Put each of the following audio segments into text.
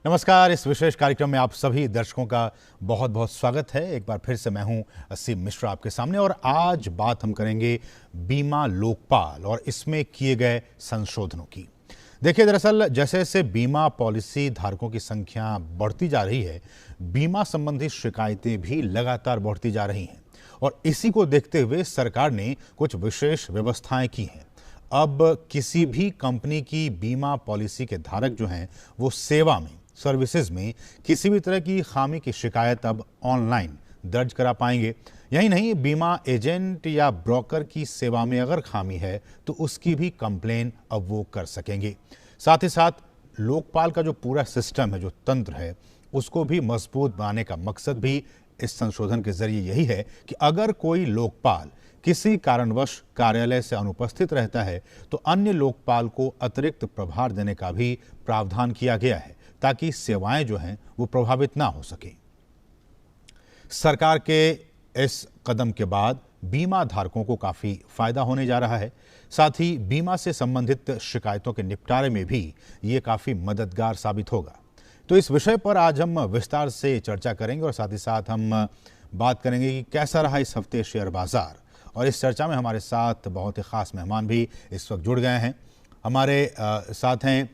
नमस्कार। इस विशेष कार्यक्रम में आप सभी दर्शकों का बहुत बहुत स्वागत है। एक बार फिर से मैं हूं असीम मिश्रा आपके सामने और आज बात हम करेंगे बीमा लोकपाल और इसमें किए गए संशोधनों की। देखिए, दरअसल जैसे जैसे बीमा पॉलिसी धारकों की संख्या बढ़ती जा रही है, बीमा संबंधी शिकायतें भी लगातार बढ़ती जा रही हैं और इसी को देखते हुए सरकार ने कुछ विशेष व्यवस्थाएं की हैं। अब किसी भी कंपनी की बीमा पॉलिसी के धारक जो हैं वो सेवा में, सर्विसेज में किसी भी तरह की खामी की शिकायत अब ऑनलाइन दर्ज करा पाएंगे। यही नहीं, बीमा एजेंट या ब्रोकर की सेवा में अगर खामी है तो उसकी भी कंप्लेन अब वो कर सकेंगे। साथ ही साथ लोकपाल का जो पूरा सिस्टम है, जो तंत्र है, उसको भी मजबूत बनाने का मकसद भी इस संशोधन के जरिए यही है कि अगर कोई लोकपाल किसी कारणवश कार्यालय से अनुपस्थित रहता है तो अन्य लोकपाल को अतिरिक्त प्रभार देने का भी प्रावधान किया गया है ताकि सेवाएं जो हैं वो प्रभावित ना हो सके। सरकार के इस कदम के बाद बीमा धारकों को काफी फायदा होने जा रहा है। साथ ही बीमा से संबंधित शिकायतों के निपटारे में भी ये काफी मददगार साबित होगा। तो इस विषय पर आज हम विस्तार से चर्चा करेंगे और साथ ही साथ हम बात करेंगे कि कैसा रहा इस हफ्ते शेयर बाजार। और इस चर्चा में हमारे साथ बहुत ही खास मेहमान भी इस वक्त जुड़ गए हैं। हमारे साथ हैं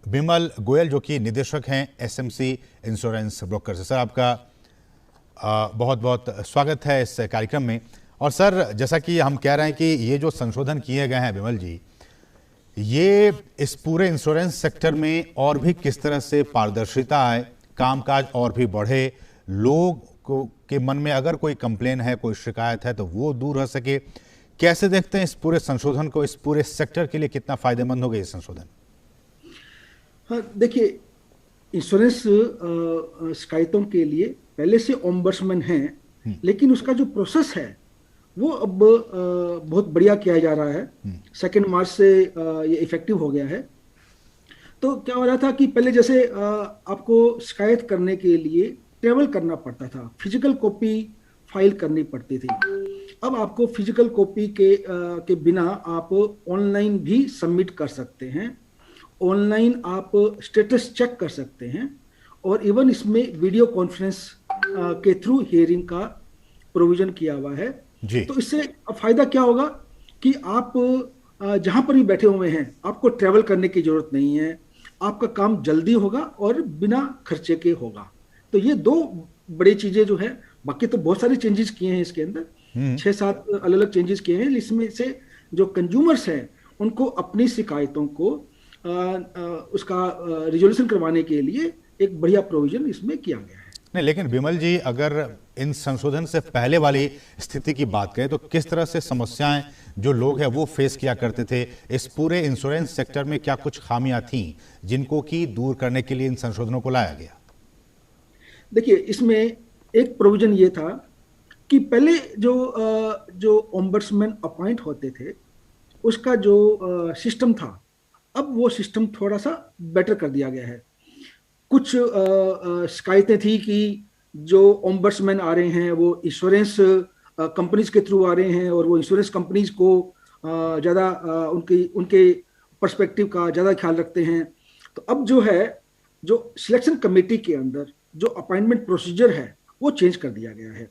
बिमल गोयल, जो कि निदेशक हैं एसएमसी इंश्योरेंस ब्रोकर से। सर, आपका बहुत बहुत स्वागत है इस कार्यक्रम में। और सर, जैसा कि हम कह रहे हैं कि ये जो संशोधन किए गए हैं बिमल जी, ये इस पूरे इंश्योरेंस सेक्टर में और भी किस तरह से पारदर्शिता आए, कामकाज और भी बढ़े, लोग को के मन में अगर कोई कंप्लेन है, कोई शिकायत है तो वो दूर रह सके। कैसे देखते हैं इस पूरे संशोधन को? इस पूरे सेक्टर के लिए कितना फायदेमंद होगा ये संशोधन? हाँ, देखिए, इंश्योरेंस शिकायतों के लिए पहले से ओम्बड्समैन हैं, लेकिन उसका जो प्रोसेस है वो अब बहुत बढ़िया किया जा रहा है। 2 मार्च से ये इफेक्टिव हो गया है। तो क्या हो रहा था कि पहले जैसे आपको शिकायत करने के लिए ट्रेवल करना पड़ता था, फिजिकल कॉपी फाइल करनी पड़ती थी। अब आपको फिजिकल कॉपी के बिना आप ऑनलाइन भी सबमिट कर सकते हैं, ऑनलाइन आप स्टेटस चेक कर सकते हैं और इवन इसमें वीडियो कॉन्फ्रेंस के थ्रू हियरिंग का प्रोविजन किया हुआ है जी। तो इससे फायदा क्या होगा कि आप जहां पर भी बैठे हुए हैं आपको ट्रैवल करने की जरूरत नहीं है, आपका काम जल्दी होगा और बिना खर्चे के होगा। तो ये 2 बड़ी चीजें जो है, बाकी तो बहुत सारे चेंजेस किए हैं इसके अंदर, 6-7 अलग अलग चेंजेस किए हैं। इसमें से जो कंज्यूमर्स हैं उनको अपनी शिकायतों को उसका रिजोल्यूशन करवाने के लिए एक बढ़िया प्रोविजन इसमें किया गया है। नहीं, लेकिन बिमल जी, अगर इन संशोधन से पहले वाली स्थिति की बात करें तो किस तरह से समस्याएं जो लोग हैं वो फेस किया करते थे? इस पूरे इंश्योरेंस सेक्टर में क्या कुछ खामियां थी जिनको कि दूर करने के लिए इन संशोधनों को लाया गया? देखिए, इसमें एक प्रोविजन ये था कि पहले जो ओम्बड्समैन अपॉइंट होते थे उसका जो सिस्टम था, अब वो सिस्टम थोड़ा सा बेटर कर दिया गया है। कुछ शिकायतें थी कि जो ओम्बड्समैन आ रहे हैं वो इंश्योरेंस कंपनीज के थ्रू आ रहे हैं और वो इंश्योरेंस कंपनीज को ज़्यादा उनके पर्सपेक्टिव का ज़्यादा ख्याल रखते हैं। तो अब जो है, जो सिलेक्शन कमेटी के अंदर जो अपॉइंटमेंट प्रोसीजर है वो चेंज कर दिया गया है।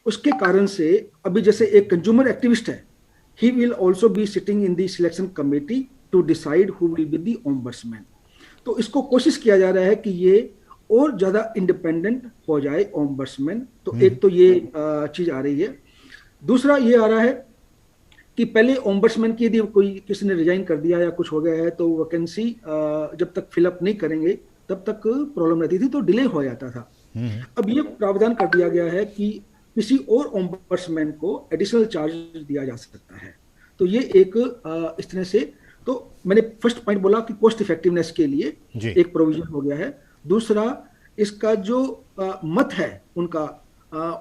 उसके कारण से अभी जैसे एक कंज्यूमर एक्टिविस्ट है, he will also be sitting in the selection committee to decide who will be the ombudsman. तो इसको कोशिश किया जा रहा है कि ये और ज्यादा इंडिपेंडेंट हो जाए ओम्बड्समैन। तो एक तो ये चीज आ रही है। दूसरा ये आ रहा है कि पहले ओम्बड्समैन की यदि कोई किसी ने रिजाइन कर दिया या कुछ हो गया है तो वैकेंसी जब तक फिलअप नहीं करेंगे तब तक प्रॉब्लम रहती थी, तो डिले हो जाता था। अब ये प्रावधान कर दिया गया है कि किसी और ओम्बड्समैन को एडिशनल चार्ज दिया जा सकता है। तो ये एक इस तरह से, तो मैंने फर्स्ट पॉइंट बोला कि कॉस्ट इफेक्टिवनेस के लिए एक प्रोविजन हो गया है। दूसरा, इसका जो मत है उनका,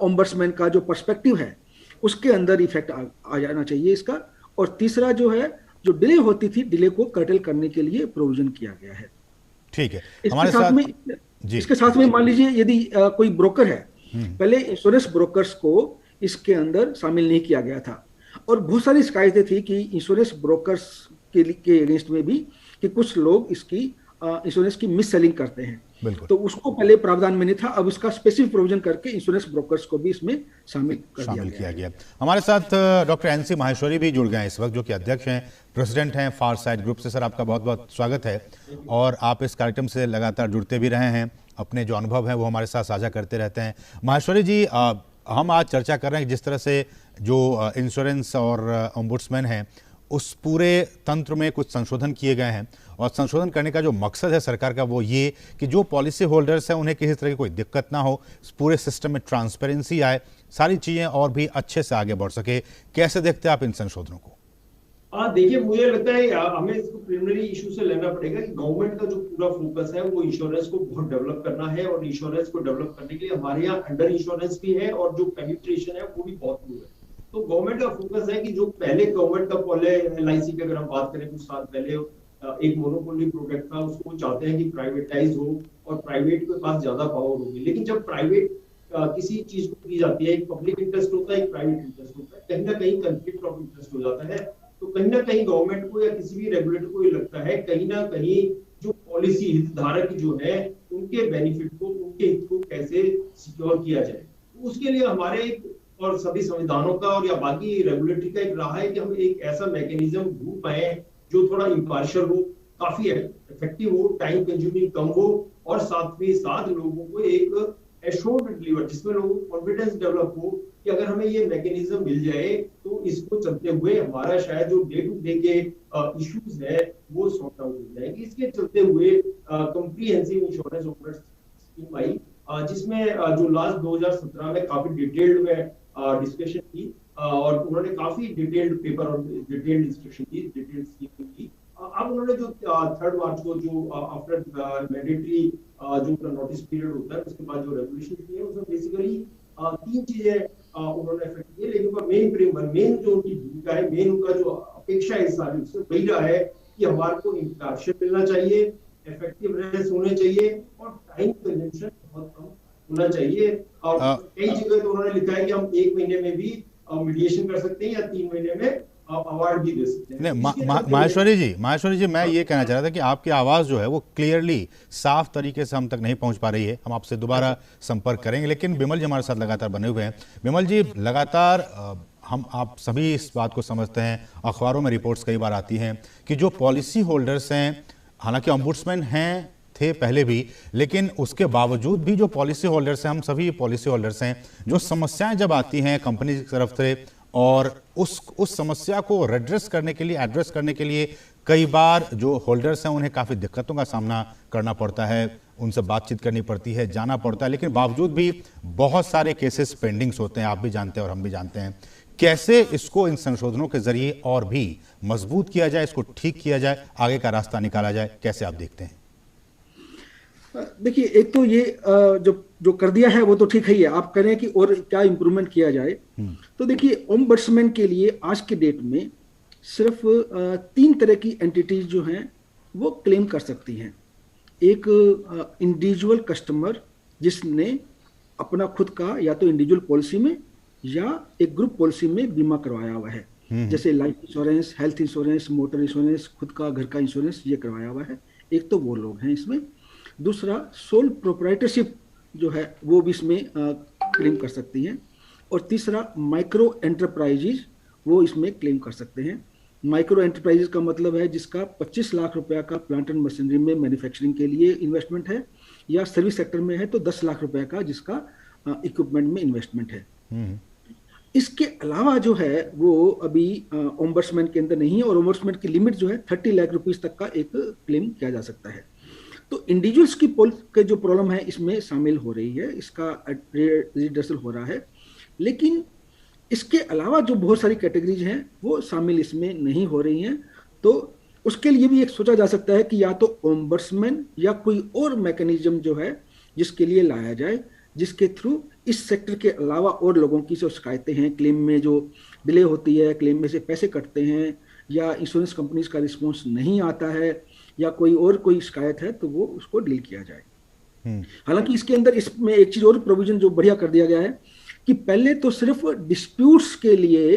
ओम्बड्समैन का जो पर्सपेक्टिव है उसके अंदर इफेक्ट आ जाना चाहिए इसका। और तीसरा जो है, जो डिले होती थी, डिले को कर्टेल करने के लिए प्रोविजन किया गया है। ठीक है। इसके साथ में मान लीजिए यदि कोई ब्रोकर है, पहले इंश्योरेंस ब्रोकर्स को इसके अंदर शामिल नहीं किया गया था और बहुत सारी शिकायतें थी कि इंश्योरेंस ब्रोकर्स के अगेंस्ट में भी कि कुछ लोग इसकी इंश्योरेंस की मिस सेलिंग करते हैं। बिल्कुल तो उसको पहले प्रावधान में नहीं था, अब उसका स्पेसिफिक प्रोविजन करके इंश्योरेंस ब्रोकर्स को भी इसमें शामिल किया गया। हमारे साथ डॉक्टर एनसी माहेश्वरी भी जुड़ गए हैं इस वक्त, जो कि अध्यक्ष हैं, प्रेसिडेंट हैं फार साइड ग्रुप से। सर, आपका बहुत बहुत स्वागत है, और आप इस कार्यक्रम से लगातार जुड़ते भी रहे हैं, अपने जो अनुभव हैं वो हमारे साथ साझा करते रहते हैं। माहेश्वरी जी, हम आज चर्चा कर रहे हैं कि जिस तरह से जो इंश्योरेंस और ओम्बुड्समैन हैं, उस पूरे तंत्र में कुछ संशोधन किए गए हैं, और संशोधन करने का जो मकसद है सरकार का वो ये कि जो पॉलिसी होल्डर्स हैं उन्हें किसी तरह की कोई दिक्कत ना हो, पूरे सिस्टम में ट्रांसपेरेंसी आए, सारी चीज़ें और भी अच्छे से आगे बढ़ सके। कैसे देखते हैं आप इन संशोधनों को? देखिए, मुझे लगता है हमें इसको प्रिलिमिनरी इशू से लेना पड़ेगा कि गवर्नमेंट का जो पूरा फोकस है वो इंश्योरेंस को बहुत डेवलप करना है, और इंश्योरेंस को डेवलप करने के लिए हमारे यहाँ अंडर इंश्योरेंस भी है और जो पेनिट्रेशन है वो भी बहुत दूर है। तो गवर्नमेंट का फोकस है कि जो पहले गवर्नमेंट का पहले एलआईसी की अगर हम बात करें कुछ साल पहले एक मोनोपोली प्रोडक्ट था, उसको चाहते हैं कि प्राइवेटाइज हो और प्राइवेट के पास ज्यादा पावर होगी। लेकिन जब प्राइवेट किसी चीज को की जाती है, एक पब्लिक इंटरेस्ट होता है, एक प्राइवेट इंटरेस्ट होता है, कहीं ना कहीं कंफ्लिक्ट ऑफ इंटरेस्ट हो जाता है। तो कहीं ना कहीं गवर्नमेंट को या किसी भी रेगुलेटर को ये लगता है कहीं ना कहीं जो पॉलिसी हितधारक जो है उनके बेनिफिट को, उनके हित को कैसे सिक्योर किया जाए। तो उसके लिए हमारे और सभी संविधानों का और या बाकी रेगुलेटरी का एक राह है कि हम एक ऐसा मैकेनिज्म ढूंढ पाए जो थोड़ा इम्पार्शियल हो, काफी इफेक्टिव हो, टाइम कंज्यूमिंग कम हो, और साथ ही साथ लोगों को एक एश्योर्ड डिलीवर, जिसमें लोगों को कॉन्फिडेंस डेवलप हो कि अगर हमें ये मैकेनिज्म मिल जाए तो इसको चलते हुए हमारा शायद जो डे टू डे के इश्यूज है वो सॉर्ट आउट हो जाएंगे। इसके चलते हुए कॉम्प्रिहेंसिव इंश्योरेंस स्कीम आई, जिसमें जो लास्ट 2017 में काफी डिटेल्ड में डिस्कशन की, और उन्होंने काफी डिटेल्ड पेपर और डिटेल्ड इंस्ट्रक्शन की, डिटेल्ड स्कीम की। अब उन्होंने जो 3 मार्च को जो आफ्टर मैंडेटरी जो नोटिस पीरियड होता है उसके बाद जो रेगुलेशन की है उसमें बेसिकली 3 चीजें उन्होंने इफेक्ट की है। लेकिन मेन जो उनकी भूमिका है, मेन उनका जो अपेक्षा है इस साल उससे वही रहा है कि हमारे को इंप्लांटेशन मिलना चाहिए, इफेक्टिव रेस होने चाहिए, और टाइम कंजम्पशन बहुत कम होना चाहिए। और कई जगह तो उन्होंने लिखा है कि हम 1 महीने में भी मीडिएशन कर सकते हैं या 3 महीने में अवार्ड भी दे सकते हैं। माहेश्वरी जी, मैं ये कहना चाह रहा था कि आपकी आवाज़ जो है वो क्लियरली साफ तरीके से हम तक नहीं पहुंच पा रही है। हम आपसे दोबारा संपर्क करेंगे, लेकिन बिमल जी हमारे साथ लगातार बने हुए हैं। बिमल जी, लगातार हम आप सभी इस बात को समझते हैं, अखबारों में रिपोर्ट्स कई बार आती हैं कि जो पॉलिसी होल्डर्स हैं, हालांकि ओम्बुड्समैन हैं थे पहले भी, लेकिन उसके बावजूद भी जो पॉलिसी होल्डर्स हैं, हम सभी पॉलिसी होल्डर्स हैं, जो समस्याएं जब आती हैं कंपनी की तरफ से, और उस समस्या को एड्रेस करने के लिए कई बार जो होल्डर्स हैं उन्हें काफ़ी दिक्कतों का सामना करना पड़ता है, उनसे बातचीत करनी पड़ती है, जाना पड़ता है, लेकिन बावजूद भी बहुत सारे केसेस पेंडिंग्स होते हैं, आप भी जानते हैं और हम भी जानते हैं। कैसे इसको इन संशोधनों के जरिए और भी मजबूत किया जाए, इसको ठीक किया जाए, आगे का रास्ता निकाला जाए, कैसे आप देखते हैं? देखिए, एक तो ये जो कर दिया है वो तो ठीक ही है। आप कह रहे हैं कि और क्या इंप्रूवमेंट किया जाए, तो देखिए ओम्बड्समैन के लिए आज के डेट में सिर्फ 3 तरह की एंटिटीज जो हैं वो क्लेम कर सकती हैं। एक इंडिविजुअल कस्टमर जिसने अपना खुद का या तो इंडिविजुअल पॉलिसी में या एक ग्रुप पॉलिसी में बीमा करवाया हुआ है, जैसे life insurance, health insurance, motor insurance, खुद का घर का इंश्योरेंस ये करवाया हुआ है। एक तो वो लोग हैं इसमें। दूसरा, सोल प्रोप्राइटरशिप जो है वो भी इसमें क्लेम कर सकती हैं। और तीसरा, माइक्रो एंटरप्राइजेज वो इसमें क्लेम कर सकते हैं। माइक्रो एंटरप्राइजेज का मतलब है जिसका 25 लाख रुपया का प्लांट एंड मशीनरी में मैन्युफैक्चरिंग के लिए इन्वेस्टमेंट है, या सर्विस सेक्टर में है तो 10 लाख रुपया का जिसका इक्विपमेंट में इन्वेस्टमेंट है। इसके अलावा जो है वो अभी ओम्बड्समैन के अंदर नहीं है, और ओम्बड्समैन की लिमिट जो है 30 लाख रुपीस तक का एक क्लेम किया जा सकता है। तो इंडिविजुअल्स की के जो प्रॉब्लम है इसमें शामिल हो रही है, इसका रिडर्सल हो रहा है। लेकिन इसके अलावा जो बहुत सारी कैटेगरीज हैं वो शामिल इसमें नहीं हो रही हैं। तो उसके लिए भी एक सोचा जा सकता है कि या तो ओम्बड्समैन या कोई और मैकेनिज्म जो है जिसके लिए लाया जाए, जिसके थ्रू इस सेक्टर के अलावा और लोगों की जो शिकायतें हैं, क्लेम में जो डिले होती है, क्लेम में से पैसे कटते हैं, या इंश्योरेंस कंपनीज का रिस्पॉन्स नहीं आता है, या कोई शिकायत है, तो वो उसको डील किया जाए। हालांकि इसके अंदर इसमें एक चीज और प्रोविजन जो बढ़िया कर दिया गया है कि पहले तो सिर्फ डिस्प्यूट्स के लिए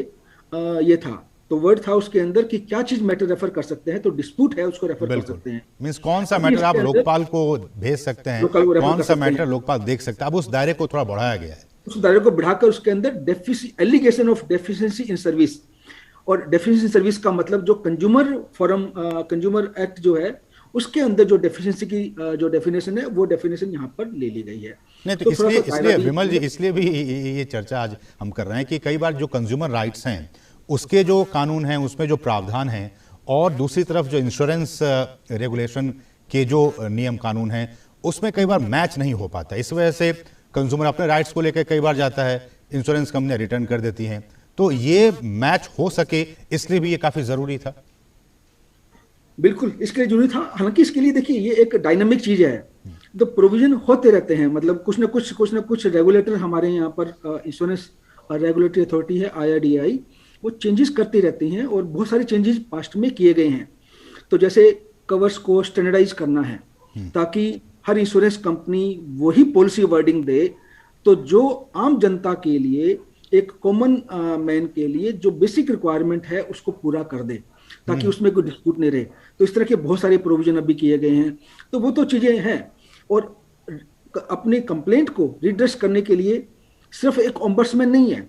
ये था, तो वर्ड था उसके अंदर कि क्या चीज मैटर रेफर कर सकते हैं, तो डिस्प्यूट है उसको रेफर कर सकते हैं। मींस कौन सा मैटर आप लोकपाल को भेज सकते हैं, कौन सा मैटर लोकपाल देख सकता है, अब उस दायरे को थोड़ा बढ़ाया गया है। उस दायरे को बढ़ाकर उसके अंदर allegation of deficiency in service, और डेफिशिएंसी सर्विस का मतलब जो कंज्यूमर एक्ट जो है उसके अंदर जो डेफिशिएंसी की जो डेफिनेशन है वो डेफिनेशन यहाँ पर ले ली गई है। नहीं तो इसलिए विमल जी, इसलिए भी ये चर्चा आज हम कर रहे हैं कि कई बार जो कंज्यूमर राइट्स हैं उसके जो कानून हैं उसमें जो प्रावधान हैं और दूसरी तरफ जो इंश्योरेंस रेगुलेशन के जो नियम कानून हैं उसमें कई बार मैच नहीं हो पाता। इस वजह से कंज्यूमर अपने राइट्स को लेकर कई बार जाता है, इंश्योरेंस कंपनियां रिटर्न कर देती हैं। तो ये मैच हो सके इसलिए भी ये काफी जरूरी था। बिल्कुल इसके लिए जरूरी था। हालांकि इसके लिए देखिए ये एक डायनामिक चीज है, तो प्रोविजन होते रहते हैं, मतलब कुछ ना कुछ रेगुलेटर हमारे यहाँ पर इंश्योरेंस रेगुलेटरी अथॉरिटी है IRDAI, वो चेंजेस करती रहती हैं और बहुत सारे चेंजेस पास्ट में किए गए हैं। तो जैसे कवर्स को स्टैंडर्डाइज करना है ताकि हर इंश्योरेंस कंपनी वही पॉलिसी वर्डिंग दे, तो जो आम जनता के लिए, एक कॉमन मैन के लिए जो बेसिक रिक्वायरमेंट है उसको पूरा कर दे ताकि उसमें कोई डिस्प्यूट नहीं रहे। तो इस तरह के बहुत सारे प्रोविजन अभी किए गए हैं। तो वो तो चीजें हैं, और अपने कंप्लेंट को रिड्रेस करने के लिए सिर्फ एक ओम्बड्समैन नहीं है।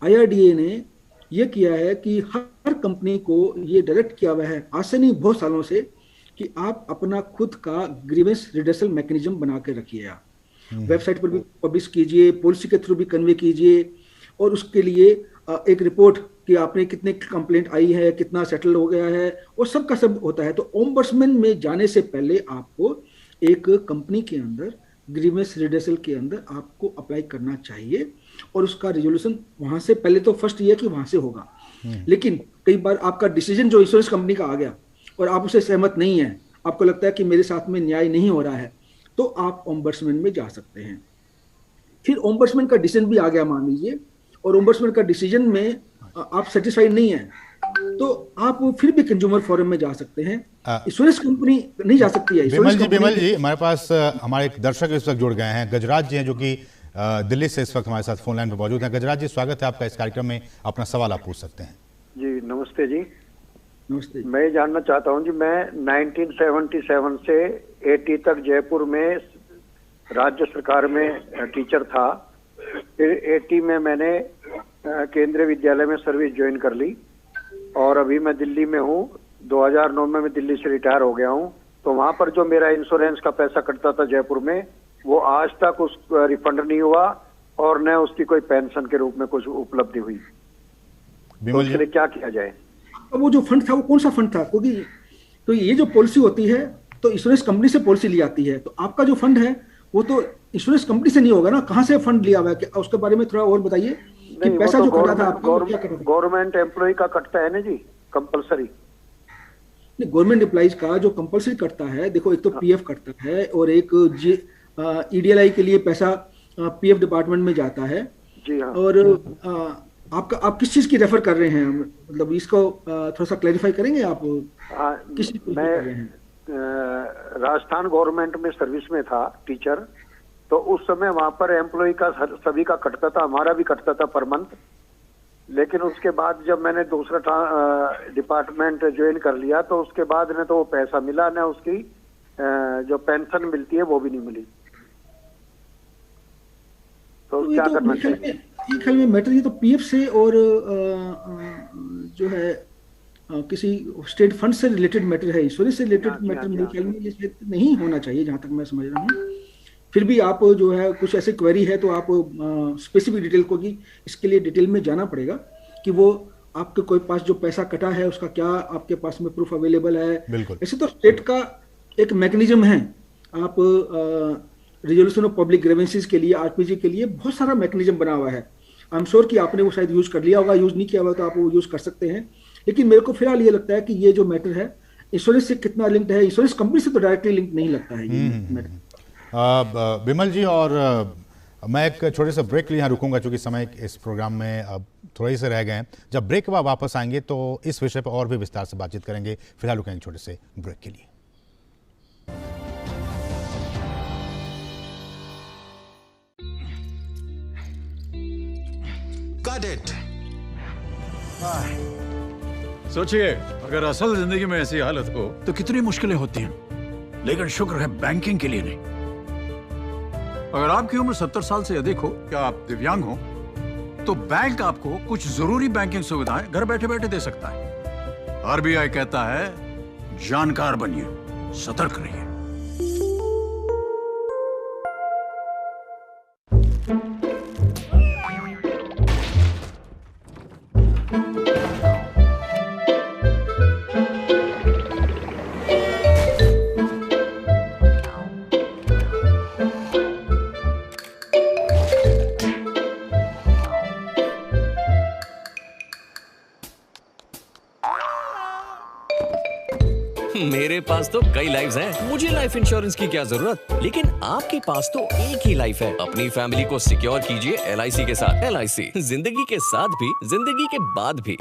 IRDA ने ये किया है कि हर कंपनी को ये डायरेक्ट किया हुआ है आज से नहीं बहुत सालों से कि आप अपना खुद का ग्रीवेंस रिड्रेसल मैकेनिज्म बना के रखिए। आप वेबसाइट पर भी पब्लिश कीजिए, पॉलिसी के थ्रू भी कन्वे कीजिए, और उसके लिए एक रिपोर्ट कि आपने कितने कंप्लेंट आई है, कितना सेटल हो गया है, और सब का सब होता है। तो ओम्बड्समैन में जाने से पहले आपको एक कंपनी के अंदर ग्रीवेंस रिड्रेसल के अंदर आपको अप्लाई करना चाहिए, और उसका रिजोल्यूशन वहां से पहले तो फर्स्ट ये है कि वहां से होगा। लेकिन कई बार आपका डिसीजन जो इंश्योरेंस कंपनी का आ गया और आप उससे सहमत नहीं है, आपको लगता है कि मेरे साथ में न्याय नहीं हो रहा है, तो आप ओम्बड्समैन में जा सकते हैं। फिर ओम्बड्समैन का डिसीजन भी आ गया मान लीजिए, और ओम्बड्समैन का डिसीजन में आप सेटिस्फाइड नहीं है, तो आप फिर भी कंज्यूमर फोरम में जा सकते हैं। इंश्योरेंस कंपनी नहीं जा सकती है। विमल जी हमारे पास हमारे एक दर्शक इस वक्त जुड़ गए हैं, गजराज जी हैं, जो कि दिल्ली से इस वक्त हमारे साथ फोन लाइन पर मौजूद हैं। गजराज जी, स्वागत है आपका इस कार्यक्रम में, अपना सवाल आप पूछ सकते हैं। जी नमस्ते जी। नमस्ते। मैं ये जानना चाहता हूँ जी, मैं 1977 से 80 तक जयपुर में राज्य सरकार में टीचर था। फिर 80 में मैंने केंद्रीय विद्यालय में सर्विस ज्वाइन कर ली, और अभी मैं दिल्ली में हूँ। 2009 में मैं दिल्ली से रिटायर हो गया हूँ। तो वहाँ पर जो मेरा इंश्योरेंस का पैसा कटता था जयपुर में, वो आज तक उस रिफंड नहीं हुआ, और न उसकी कोई पेंशन के रूप में कुछ उपलब्धि हुई। तो इसके लिए क्या किया जाए? अब वो जो फंड था वो कौन सा फंड था? क्योंकि तो ये जो पॉलिसी होती है तो इंश्योरेंस कंपनी से पॉलिसी ली जाती है, तो आपका जो फंड है वो तो इंश्योरेंस कंपनी से नहीं होगा ना, कहाँ से फंड लिया हुआ है? उसके बारे में थोड़ा और बताइए कि पैसा जो कटा था आपका गवर्नमेंट एम्प्लॉय का कटता है ना जी, कंपलसरी। नहीं, गवर्नमेंट एम्प्लॉइज का जो कंपलसरी कटता है, देखो एक तो PF कटता है, और एक EDLI के लिए पैसा PF डिपार्टमेंट में जाता है। जी हाँ। और आप किस चीज की रेफर कर रहे हैं, मतलब इसको थोड़ा सा क्लैरिफाई करेंगे आप? किस चीज मैं कर रहे हैं? राजस्थान गवर्नमेंट में सर्विस में था टीचर, तो उस समय वहां पर एम्प्लॉय का सभी का कटता था, हमारा भी कटता था पर मंथ। लेकिन उसके बाद जब मैंने दूसरा डिपार्टमेंट ज्वाइन कर लिया, तो उसके बाद न तो वो पैसा मिला, न उसकी जो पेंशन मिलती है वो भी नहीं मिली। तो क्या करना चाहिए? एक ख्याल में मैटर ये तो PF से और जो है किसी स्टेट फंड से रिलेटेड मैटर है, इंश्योरेंस से रिलेटेड मैटर मेरे ख्याल में ये नहीं होना चाहिए जहां तक मैं समझ रहा हूँ। फिर भी आप जो है कुछ ऐसे क्वेरी है तो आप स्पेसिफिक डिटेल को कि इसके लिए डिटेल में जाना पड़ेगा कि वो आपके कोई पास जो पैसा कटा है उसका क्या आपके पास में प्रूफ अवेलेबल है। ऐसे तो स्टेट का एक मैकेनिज्म है, आप रिजोल्यूशन ऑफ पब्लिक ग्रीवेंसेस के लिए, RPG के लिए बहुत सारा मैकेनिज्म बना हुआ है। आई एम श्योर कि आपने वो शायद यूज कर लिया होगा, यूज नहीं किया होगा तो आप वो यूज कर सकते हैं। लेकिन मेरे को फिलहाल ये लगता है कि ये जो मैटर है इंश्योरेंस से कितना लिंक्ड है, इंश्योरेंस कंपनी से तो डायरेक्टली लिंक नहीं लगता है ये मैटर। विमल जी, और मैं एक छोटे से ब्रेक के लिए यहाँ रुकूंगा क्योंकि समय इस प्रोग्राम में अब थोड़े से रह गए हैं। जब ब्रेक के बाद वापस आएंगे तो इस विषय पर और भी विस्तार से बातचीत करेंगे। फिलहाल रुकेंगे छोटे से ब्रेक के लिए। Got it. सोचिए, अगर असल जिंदगी में ऐसी हालत हो तो कितनी मुश्किलें होती हैं, लेकिन शुक्र है बैंकिंग के लिए नहीं। अगर आपकी उम्र 70 साल से अधिक हो या आप दिव्यांग हो तो बैंक आपको कुछ जरूरी बैंकिंग सुविधाएं घर बैठे बैठे दे सकता है। आरबीआई कहता है, जानकार बनिए, सतर्क रहिए। मेरे पास तो कई लाइफ्स हैं, मुझे लाइफ इंश्योरेंस की क्या जरूरत। लेकिन आपके पास तो एक ही लाइफ है। अपनी फैमिली को सिक्योर कीजिए LIC के साथ। LIC, जिंदगी के साथ भी, जिंदगी के बाद भी।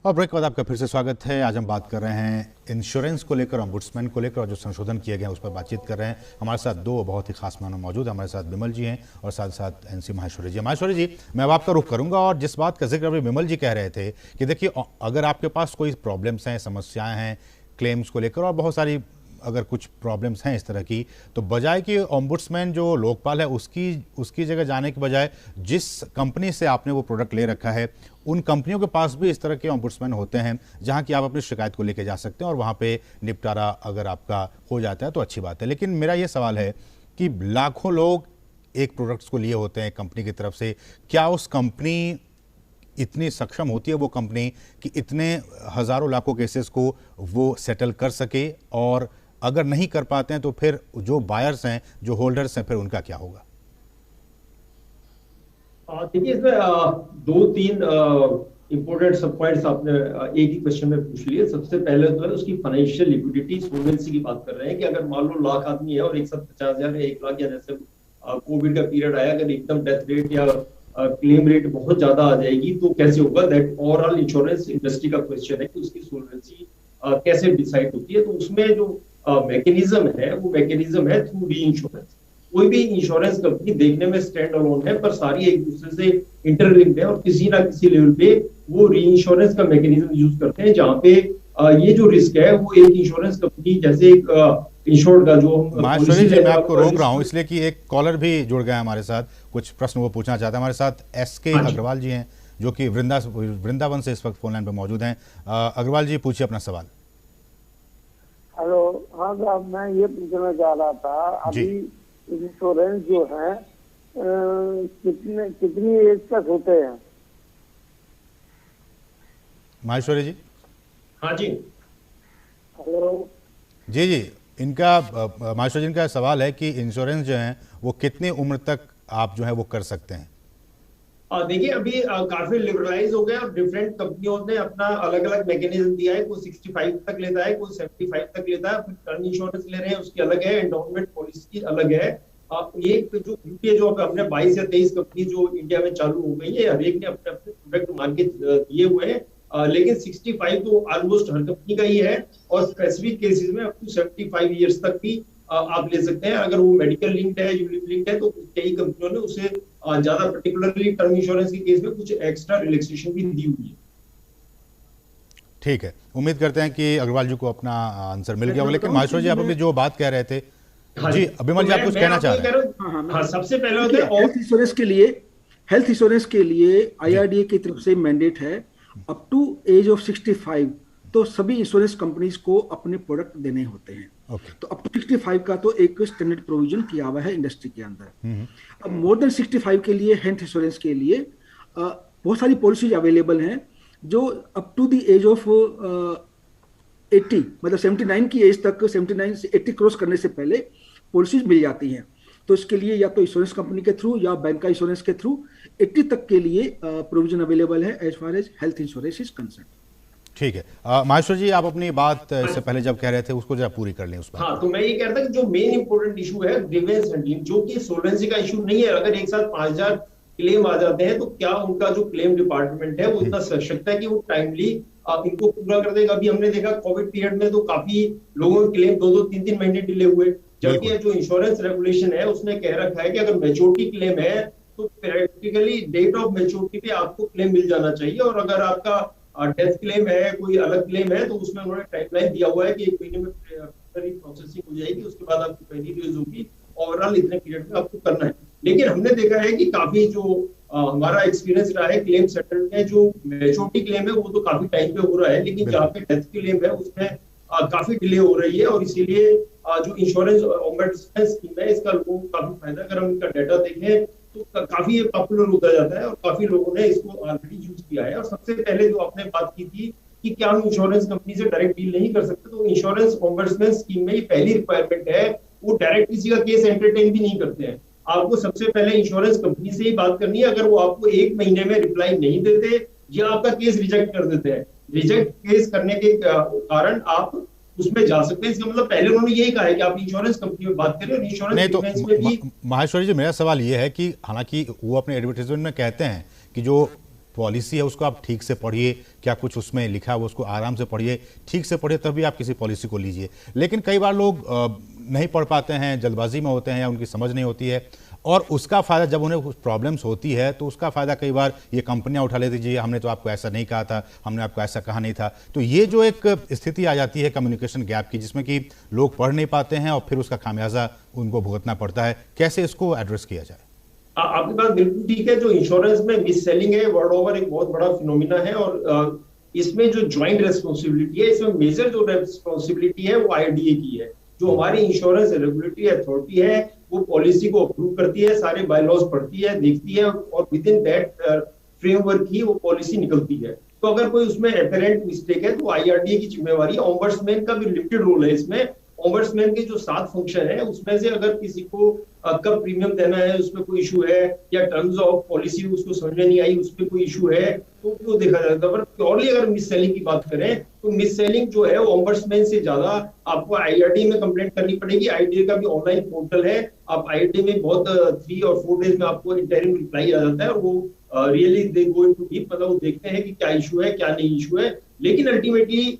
और ब्रेक के बाद आपका फिर से स्वागत है। आज हम बात कर रहे हैं इंश्योरेंस को लेकर, ओम्बुड्समैन को लेकर और जो संशोधन किए गए हैं उस पर बातचीत कर रहे हैं। हमारे साथ दो बहुत ही खास मेहमान मौजूद हैं। हमारे साथ बिमल जी हैं और साथ साथ NC माहेश्वरी जी। माहेश्वरी जी, मैं अब आपका रुख करूंगा और जिस बात का जिक्र अभी बिमल जी कह रहे थे कि देखिए, अगर आपके पास कोई प्रॉब्लम्स हैं, समस्याएं हैं क्लेम्स को लेकर और बहुत सारी अगर कुछ प्रॉब्लम्स हैं इस तरह की, तो बजाय कि ओम्बुड्समैन जो लोकपाल है उसकी जगह जाने के बजाय जिस कंपनी से आपने वो प्रोडक्ट ले रखा है उन कंपनियों के पास भी इस तरह के ओम्बुड्समैन होते हैं जहां कि आप अपनी शिकायत को लेके जा सकते हैं और वहां पे निपटारा अगर आपका हो जाता है तो अच्छी बात है। लेकिन मेरा ये सवाल है कि लाखों लोग एक प्रोडक्ट्स को लिए होते हैं कंपनी की तरफ से, क्या उस कंपनी इतनी सक्षम होती है वो कंपनी कि इतने हजारों लाखों केसेस को वो सेटल कर सके? और अगर नहीं कर पाते हैं तो फिर जो बायर्स हैं, जो होल्डर्स हैं, फिर उनका क्या होगा? देखिए, इसमें दो तीन इंपॉर्टेंट सब पॉइंट्स आपने एक ही क्वेश्चन में पूछ लिए। सबसे पहले तो है उसकी फाइनेंशियल लिक्विडिटी, सोल्वेंसी की बात कर रहे हैं कि अगर मान लो लाख आदमी है और एक साथ 50,000 या 1 लाख, या जैसे कोविड का पीरियड आया, अगर एकदम डेथ रेट या क्लेम रेट बहुत ज्यादा आ जाएगी तो कैसे होगा? दैट ओवरऑल इंश्योरेंस इंडस्ट्री का क्वेश्चन है कि उसकी सोल्वेंसी कैसे डिसाइड होती है। तो उसमें जो मैकेनिज्म है वो मैकेनिज्म है थ्रू री इंश्योरेंस। कोई भी इंश्योरेंस कंपनी देखने में स्टैंड अलोन है पर सारी एक दूसरे से इंटरलिंक्ड है और किसी ना किसी लेवल पे वो री इंश्योरेंस का मैकेनिज्म यूज करते हैं, जहाँ पे ये जो रिस्क है वो एक इंश्योरेंस कंपनी जैसे एक इंश्योर्ड का जो माहेश्वरी जी, मैं आपको रोक रहा हूँ इसलिए कि एक कॉलर भी जुड़ गया हमारे साथ, कुछ प्रश्न वो पूछना चाहते हैं। हमारे साथ SK अग्रवाल जी हैं जो कि वृंदावन से इस वक्त फोन लाइन पर मौजूद हैं। अग्रवाल जी, पूछिए अपना सवाल। हेलो, हाँ साहब, मैं ये पूछना चाह रहा था, अभी इंश्योरेंस जो है कितनी एज तक होते हैं? माहेश्वरी जी। हाँ जी, हेलो जी जी, इनका माहेश्वरी जी इनका सवाल है कि इंश्योरेंस जो है वो कितनी उम्र तक आप जो है वो कर सकते हैं? देखिए, अभी काफी लिबरलाइज हो गया और डिफरेंट कंपनियों ने अपना अलग अलग मैकेनिज्म दिया है। कोई 65 तक लेता है, कोई 75 तक लेता है। फिर टर्म इंश्योरेंस ले रहे हैं उसकी अलग है, एंडोमेंट पॉलिसी की अलग है। ये जो यूपीए जो हमने 22 या 23 कंपनी जो इंडिया में चालू हो गई है, हर एक ने अपने अपने प्रोडक्ट मार्केट दिए हुए हैं। लेकिन 65 तो ऑलमोस्ट हर कंपनी का ही है और स्पेसिफिक केसेस में अप टू 75 ईयर्स तक भी आप ले सकते हैं। अगर वो मेडिकल लिंक्ड है, यूनिट लिंक्ड है, तो कई कंपनियों ने उसे ज्यादा पर्टिकुलरली टर्म इंश्योरेंस के केस में कुछ एक्स्ट्रा रिलैक्सेशन भी दी हुई है। ठीक है, उम्मीद करते हैं कि अग्रवाल जी को अपना आंसर मिल गया। लेकिन माहेश्वरी जी, आप अभी जो बात कह रहे थे, जी अभिमल जी, आप कुछ कहना चाह रहे हैं? हाँ, सबसे पहले होता है हेल्थ इंश्योरेंस के लिए IRDA की तरफ से मैंडेट है अप टू एज ऑफ 65 तो सभी इंश्योरेंस कंपनीज को अपने प्रोडक्ट देने होते हैं। तो अप टू 65 का तो एक स्टैंडर्ड प्रोविजन किया हुआ है इंडस्ट्री के अंदर। अब मोर देन 65 के लिए हेल्थ इंश्योरेंस के लिए बहुत सारी पॉलिसीज अवेलेबल हैं जो up to the age of 80 मतलब 79 की एज तक, 79 से 80 क्रॉस करने से पहले पॉलिसीज मिल जाती हैं। तो इसके लिए या तो इंश्योरेंस कंपनी के थ्रू या बैंक का इंश्योरेंस के थ्रू 80 तक के लिए प्रोविजन अवेलेबल है as far as health insurance is concern. ठीक है, माहेश्वर जी, आप अपनी बात इससे पहले जब कह रहे थे उसको जरा पूरी कर लें उस पर। हाँ, तो मैं ये कह रहा था कि जो मेन इंपोर्टेंट इशू है ग्रीवेंस हैंडलिंग, जो कि सोल्वेंसी का इशू नहीं है। अगर एक साथ 5,000 क्लेम आ जाते हैं तो क्या उनका जो क्लेम डिपार्टमेंट है वो इतना सशक्त है कि वो टाइमली इनको पूरा कर देगा? अभी हमने देखा कोविड पीरियड में तो काफी लोगों के क्लेम 2-2, 3-3 महीने डिले हुए, जबकि जो इंश्योरेंस रेगुलेशन है उसने कह रखा है कि अगर मेच्योरिटी क्लेम है तो प्रैक्टिकली डेट ऑफ मैच्योरिटी पे आपको क्लेम मिल जाना चाहिए। और अगर आपका डेथ क्लेम है, कोई अलग क्लेम है, तो उसमें उन्होंने टाइमलाइन दिया हुआ है कि 1 महीने में प्रोसेसिंग हो जाएगी, उसके बाद आपकी पहली ड्यूज होगी, ओवरऑल इतने पीरियड में आपको करना है। लेकिन हमने देखा है कि काफी जो हमारा एक्सपीरियंस रहा है क्लेम सेटलमेंट में, जो मैच्योरिटी क्लेम है वो तो काफी टाइम पे हो रहा है, लेकिन जहाँ पे डेथ क्लेम है उसमें काफी डिले हो रही है। और इसीलिए जो इंश्योरेंस ओम्बड्समैन स्कीम है इसका लोगों को काफी फायदा, अगर हम इनका डाटा देखें तो काफी ये पॉपुलर होता जाता है और काफी लोगों ने इसको ऑलरेडी यूज किया है। और सबसे पहले जो आपने बात की थी कि क्या हम इंश्योरेंस कंपनी से डायरेक्ट डील नहीं कर सकते, तो इंश्योरेंस ओम्बड्समैन स्कीम में ये पहली रिक्वायरमेंट है, वो डायरेक्ट किसी का केस एंटरटेन भी नहीं करते हैं। आपको सबसे पहले इंश्योरेंस कंपनी से ही बात करनी है। अगर वो आपको 1 महीने में रिप्लाई नहीं देते या आपका केस रिजेक्ट कर देते हैं, रिजेक्ट केस करने के कारण आप उसमें जा सकते हैं। इसका मतलब पहले उन्होंने यही कहा है कि आप इंश्योरेंस कंपनी में बात करें। और इंश्योरेंस नहीं तो में भी माहेश्वरी जी, मेरा सवाल ये है कि हालांकि वो अपने एडवर्टाइजमेंट में कहते हैं कि जो पॉलिसी है उसको आप ठीक से पढ़िए, क्या कुछ उसमें लिखा है वो उसको आराम से पढ़िए, ठीक से पढ़िए तभी आप किसी पॉलिसी को लीजिए। लेकिन कई बार लोग नहीं पढ़ पाते हैं, जल्दबाजी में होते हैं या उनकी समझ नहीं होती है, और उसका फ़ायदा जब उन्हें कुछ प्रॉब्लम्स होती है तो उसका फ़ायदा कई बार ये कंपनियां उठा लेती है, हमने तो आपको ऐसा नहीं कहा था, हमने आपको ऐसा कहा नहीं था। तो ये जो एक स्थिति आ जाती है कम्युनिकेशन गैप की, जिसमें कि लोग पढ़ नहीं पाते हैं और फिर उसका खामियाजा उनको भुगतना पड़ता है, कैसे इसको एड्रेस किया जाए? आपकी बात बिल्कुल ठीक है। जो इंश्योरेंस में मिस सेलिंग है वर्ल्ड ओवर एक बहुत बड़ा फिनोमिना है। और इसमें जो ज्वाइंट रेस्पॉन्सिबिलिटी है, इसमें मेजर जो रेस्पॉन्सिबिलिटी है वो आईआरडीए की है। जो हमारी इंश्योरेंस रेगुलेटरी अथॉरिटी है वो पॉलिसी को अप्रूव करती है, सारे बायलॉज पढ़ती है, देखती है, और विद इन दैट फ्रेमवर्क ही वो पॉलिसी निकलती है। तो अगर कोई उसमें एपरेंट मिस्टेक है तो आईआरडीए की जिम्मेवारी है। ओम्बड्समैन का भी लिमिटेड रोल है इसमें। ओम्बड्समैन के जो 7 फंक्शन है उसमें से अगर किसी को कब प्रीमियम देना है उसमें कोई इशू है, या टर्म्स ऑफ पॉलिसी उसको समझ में नहीं आई उसमें कोई इशू है, तो वो देखा जाता है। पर प्योरली अगर मिस सेलिंग की बात करें तो मिस सेलिंग जो है ओम्बड्समैन से ज्यादा आपको आईआरडी में कंप्लेंट करनी पड़ेगी। आईआरडी का भी ऑनलाइन पोर्टल है, आप आईआरडी में बहुत 3 और 4 डेज में आपको इंटरिम रिप्लाई आ जाता है, और वो really they go into deep, मतलब वो देखते हैं कि क्या इशू है क्या नहीं इशू है। लेकिन अल्टीमेटली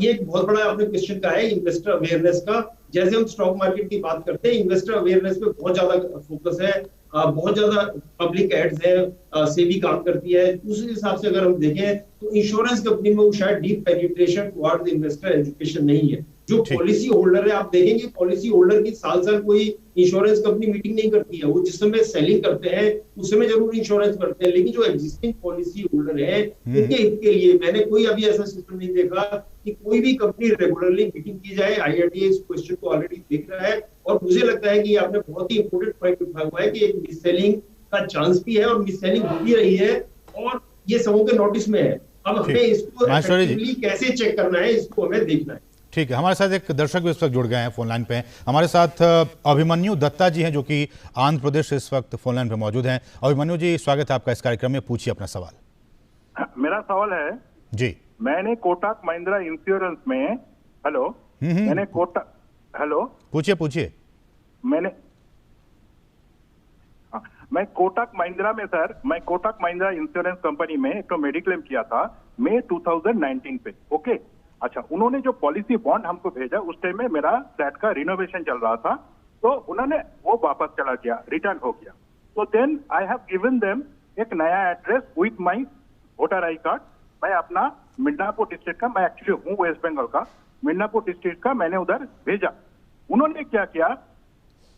ये एक बहुत बड़ा आपने क्वेश्चन का है इन्वेस्टर अवेयरनेस का। जैसे हम स्टॉक मार्केट की बात करते हैं, इन्वेस्टर अवेयरनेस पे बहुत ज्यादा फोकस है, बहुत ज्यादा पब्लिक एड्स है, सेबी काम करती है। उस हिसाब से अगर हम देखें तो इंश्योरेंस कंपनी में वो शायद deep penetration towards investor education नहीं है। जो पॉलिसी होल्डर है, आप देखेंगे पॉलिसी होल्डर की साल कोई इंश्योरेंस कंपनी मीटिंग नहीं करती है। वो जिस समय सेलिंग करते हैं उस समय जरूर इंश्योरेंस करते हैं, लेकिन जो एग्जिस्टिंग पॉलिसी होल्डर है उनके हित के लिए मैंने कोई अभी ऐसा सिस्टम नहीं देखा कि कोई भी कंपनी रेगुलरली मीटिंग की जाए। आईआरडीए इस क्वेश्चन को ऑलरेडी देख रहा है, और मुझे लगता है कि आपने बहुत ही इंपोर्टेंट पॉइंट उठाया हुआ है कि एक मिस सेलिंग का चांस भी है, और मिस सेलिंग हो भी रही है, और ये सबों के नोटिस में है। अब हमें इसको कैसे चेक करना है, इसको हमें देखना है। ठीक है, हमारे साथ एक दर्शक भी इस वक्त जुड़ गए हैं फोन लाइन पे। हमारे साथ अभिमन्यु दत्ता जी हैं जो कि आंध्र प्रदेश से इस वक्त फोन लाइन पे मौजूद हैं। अभिमन्यु जी, स्वागत है आपका इस कार्यक्रम में, पूछिए अपना सवाल। मेरा सवाल है जी, मैंने कोटक महिंद्रा इंश्योरेंस में मैंने पूछिए मैं कोटक महिंद्रा में मैं कोटक महिंद्रा इंश्योरेंस कंपनी में एक तो मेडिक्लेम किया था मई 2019 पे। ओके, अच्छा, उन्होंने जो पॉलिसी बॉन्ड हमको भेजा उस टाइम में मेरा फ्लैट का रिनोवेशन चल रहा था, तो उन्होंने वो वापस चला गया, रिटर्न हो गया। तो then I have given them एक नया address with my voter I card. मैं अपना मिदनापुर डिस्ट्रिक्ट का, मैं एक्चुअली हूँ वेस्ट बंगाल का, मिदनापुर डिस्ट्रिक्ट का मैंने उधर भेजा। उन्होंने क्या किया,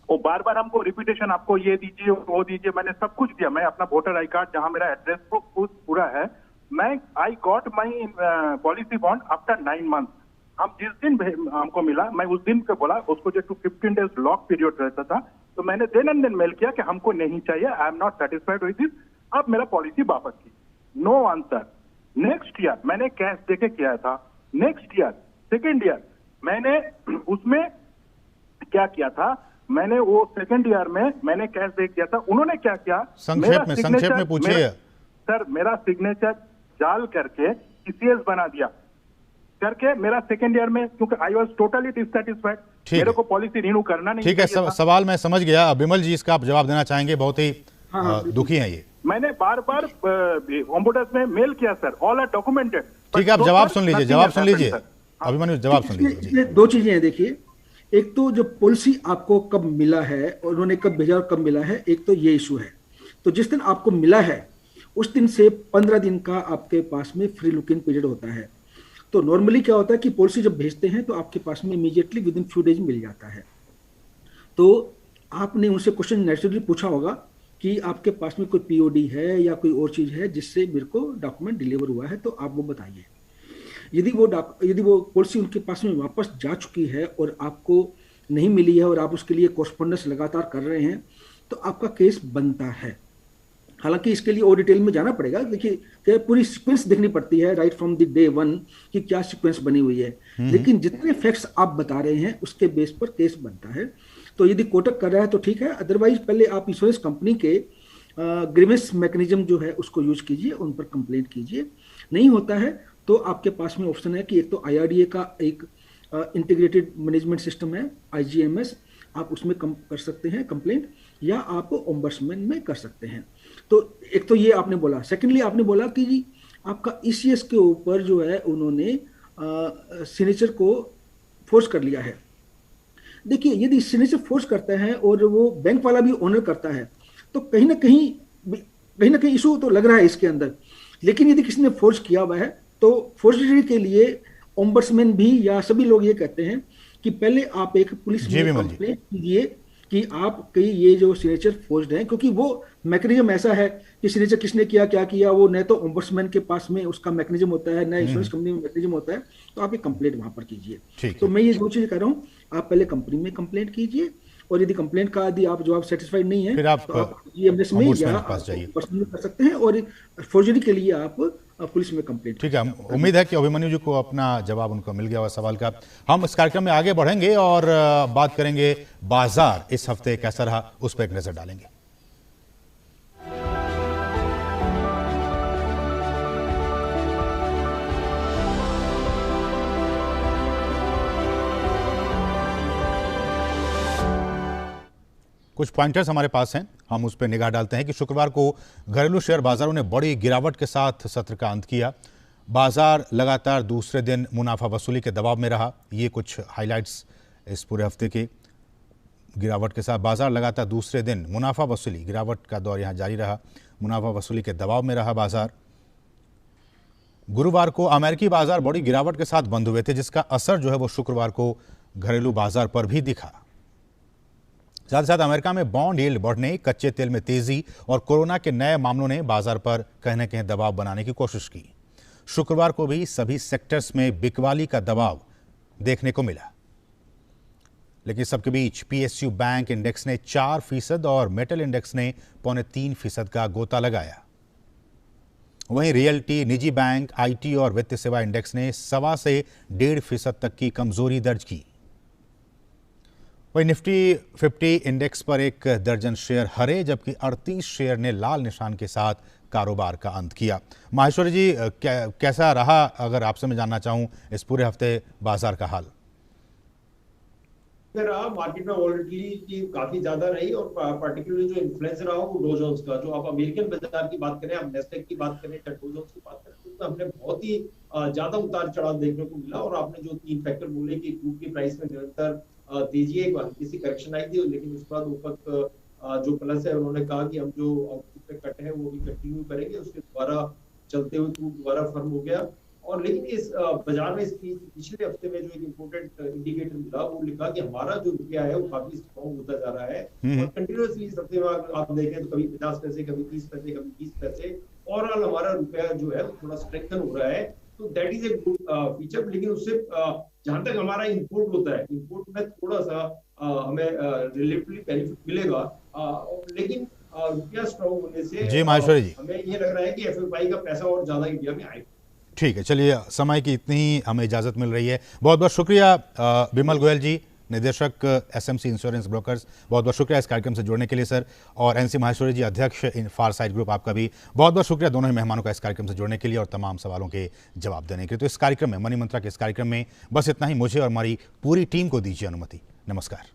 वो बार बार हमको रिपीटेशन, आपको ये दीजिए वो दीजिए, मैंने सब कुछ दिया। मैं अपना वोटर आई कार्ड जहां मेरा एड्रेस पूरा है, I got my policy bond after 9 month. हम जिस दिन हमको मिला, मैं उस दिन को बोला, उसको जो 15 डेज लॉक पीरियड रहता था, तो मैंने देन एंड देन मेल किया कि हमको नहीं चाहिए, I am not satisfied with this, अब मेरा पॉलिसी वापस की। No answer. नेक्स्ट ईयर मैंने कैश देके किया था। नेक्स्ट ईयर, सेकेंड ईयर, मैंने उसमें क्या किया था, मैंने वो सेकेंड ईयर में मैंने कैश दे किया था। उन्होंने क्या किया, संक्षेप में पूछिए सर। मेरा सिग्नेचर जाल करके टीसीएस बना दिया करके मेरा सेकेंड ईयर में, क्योंकि आई वाज टोटली डिससैटिस्फाइड, मेरे को पॉलिसी रिन्यू करना नहीं। ठीक है, सवाल मैं समझ गया। विमल जी, इसका आप जवाब देना चाहेंगे? बहुत ही दुखी हैं ये। मैंने बार बार ओम्बुड्समैन में मेल किया सर, ऑल आर डॉक्यूमेंटेड। ठीक है, आप जवाब सुन लीजिए अभिमन्यु, जवाब सुन लीजिए। 2 चीजें हैं, देखिए, एक तो जो पॉलिसी आपको कब मिला है और उन्होंने कब भेजा और कब मिला है, एक तो ये इशू है। तो जिस दिन आपको मिला है उस दिन से 15 दिन का आपके पास में फ्री लुकिंग पीरियड होता है। तो नॉर्मली क्या होता है कि पॉलिसी जब भेजते हैं तो आपके पास में immediately within few days मिल जाता है। तो आपने उनसे क्वेश्चन नेचुरली पूछा होगा कि आपके पास में कोई पीओडी है या कोई और चीज़ है जिससे मेरे को डॉक्यूमेंट डिलीवर हुआ है, तो आप वो बताइए। यदि वो पॉलिसी उनके पास में वापस जा चुकी है और आपको नहीं मिली है और आप उसके लिए कॉरस्पॉन्डेंस लगातार कर रहे हैं, तो आपका केस बनता है। हालांकि इसके लिए और डिटेल में जाना पड़ेगा। देखिए पूरी सीक्वेंस देखनी पड़ती है right from the day one कि क्या सीक्वेंस बनी हुई है, लेकिन जितने फैक्ट्स आप बता रहे हैं उसके बेस पर केस बनता है। तो यदि कोटक कर रहा है तो ठीक है, अदरवाइज पहले आप इंश्योरेंस कंपनी के ग्रीवेंस मैकेनिज्म जो है उसको यूज कीजिए, उन पर कंप्लेंट कीजिए। नहीं होता है तो आपके पास में ऑप्शन है कि एक तो IRDA का एक इंटीग्रेटेड मैनेजमेंट सिस्टम है IGMS, आप उसमें कर सकते हैं कंप्लेंट, या आप ओम्बड्समैन में कर सकते हैं। तो एक तो ये आपने बोला। सेकेंडली आपने बोला कि जी आपका ECS के ऊपर जो है उन्होंने सिग्नेचर को फोर्स कर लिया है। देखिए यदि सिग्नेचर फोर्स करता है और वो बैंक वाला भी ऑनर करता है तो कहीं ना कहीं इशू तो लग रहा है इसके अंदर। लेकिन यदि किसी ने फोर्स किया हुआ है तो फोर्जरी के लिए ओम्बड्समैन भी या सभी लोग ये कहते हैं कि पहले आप एक पुलिस में कंप्लेंट कीजिए कि आपके ये जो सिग्नेचर फोर्स्ड हैं, क्योंकि वो मैकेनिज्म ऐसा है कि सिग्नेचर किसने किया क्या किया वो न तो ओम्बड्समैन के पास में उसका मैकेनिज्म होता है, न इंश्योरेंस कंपनी में मैकेनिज्म होता है। तो आप एक कंप्लेंट वहां पर कीजिए। तो मैं ये दो चीजें कह रहा हूँ, आप पहले कंपनी में कंप्लेंट कीजिए और यदि कंप्लेंट का यदि आप जवाब सेटिस्फाइड नहीं है तो आप GMS में या पर्सनली कर सकते हैं, और फोर्जरी के लिए आप पुलिस में कंप्लेंट। ठीक है, उम्मीद है कि अभिमन्यु जी को अपना जवाब उनको मिल गया हुआ सवाल का। हम इस कार्यक्रम में आगे बढ़ेंगे और बात करेंगे बाजार इस हफ्ते कैसा रहा, उस पर एक नजर डालेंगे। कुछ पॉइंटर्स हमारे पास हैं, हम उस पर निगाह डालते हैं कि शुक्रवार को घरेलू शेयर बाजारों ने बड़ी गिरावट के साथ सत्र का अंत किया। बाजार लगातार दूसरे दिन मुनाफा वसूली के दबाव में रहा। ये कुछ हाइलाइट्स इस पूरे हफ्ते के गिरावट के साथ। बाजार लगातार दूसरे दिन मुनाफा वसूली, गिरावट का दौर यहाँ जारी रहा, मुनाफा वसूली के दबाव में रहा बाजार। गुरुवार को अमेरिकी बाजार बड़ी गिरावट के साथ बंद हुए थे, जिसका असर जो है वो शुक्रवार को घरेलू बाजार पर भी दिखा। साथ ही साथ अमेरिका में बॉन्ड यील्ड बढ़ने, कच्चे तेल में तेजी और कोरोना के नए मामलों ने बाजार पर कहीं न कहीं दबाव बनाने की कोशिश की। शुक्रवार को भी सभी सेक्टर्स में बिकवाली का दबाव देखने को मिला, लेकिन सबके बीच PSU बैंक इंडेक्स ने 4% और मेटल इंडेक्स ने 3.25% का गोता लगाया। वहीं रियल्टी, निजी बैंक, IT और वित्तीय सेवा इंडेक्स ने 1.25 से 1.5% तक की कमजोरी दर्ज की। वहीं निफ्टी 50 इंडेक्स पर 1 दर्जन शेयर हरे, जबकि 38 शेयर ने लाल निशान के साथ कारोबार का अंत किया। माहेश्वरी जी, कैसा रहा, अगर आपसे मैं जानना चाहूं इस पूरे हफ्ते बाजार का हाल? मार्केट में वॉलेटिलिटी काफी ज्यादा रही और पर्टिकुलरली जो इन्फ्लुएंस रहा वो डो जोन्स का। जो आप अमेरिकन बाजार की बात करें, आप नेस्डैक की बात करें, डो जोन्स की बात करें, तो हमने बहुत ही ज्यादा उतार चढ़ाव देखने को मिला। और आपने जो 3 फैक्टर बोले कि क्रूड की प्राइस में निरंतर तेजी है, हल्की सी करेक्शन आई थी, लेकिन उसके बाद ओपेक जो प्लस है उन्होंने कहा कि हम जो आउटपुट पे कट है वो भी कंटिन्यू करेंगे। उसके दोबारा चलते हुए क्रूड दोबारा फर्म हो गया। और लेकिन इस बाजार में पिछले हफ्ते में जो एक इम्पोर्टेंट इंडिकेटर मिला वो लिखा कि हमारा जो रुपया है वो काफी स्ट्रॉन्ग होता जा रहा है और कंटिन्यूअसली इस हफ्ते में आप देखें तो कभी 50 पैसे, कभी 30 पैसे, कभी 20 पैसे, ओवरऑल हमारा रुपया जो है थोड़ा स्ट्रेंथन हो रहा है। तो that is a good feature. लेकिन उससे जहां तक हमारा इंपोर्ट होता है, इंपोर्ट में थोड़ा सा हमें रिलेटिवली बेनिफिट मिलेगा, लेकिन रुपया स्ट्रॉन्ग होने से जी माहेश्वरी जी, हमें ये लग रहा है कि FFI का पैसा और ज्यादा इंडिया में आएगा। ठीक है, चलिए समय की इतनी ही हमें इजाजत मिल रही है। बहुत बहुत शुक्रिया विमल गोयल जी, निदेशक SMC इंश्योरेंस ब्रोकर्स, बहुत बहुत शुक्रिया इस कार्यक्रम से जुड़ने के लिए सर। और NC माहेश्वरी जी, अध्यक्ष फार साइड ग्रुप, आपका भी बहुत बहुत शुक्रिया दोनों ही मेहमानों का इस कार्यक्रम से जुड़ने के लिए और तमाम सवालों के जवाब देने के लिए। तो इस कार्यक्रम में, मनी मंत्रा के इस कार्यक्रम में बस इतना ही। मुझे और हमारी पूरी टीम को दीजिए अनुमति। नमस्कार।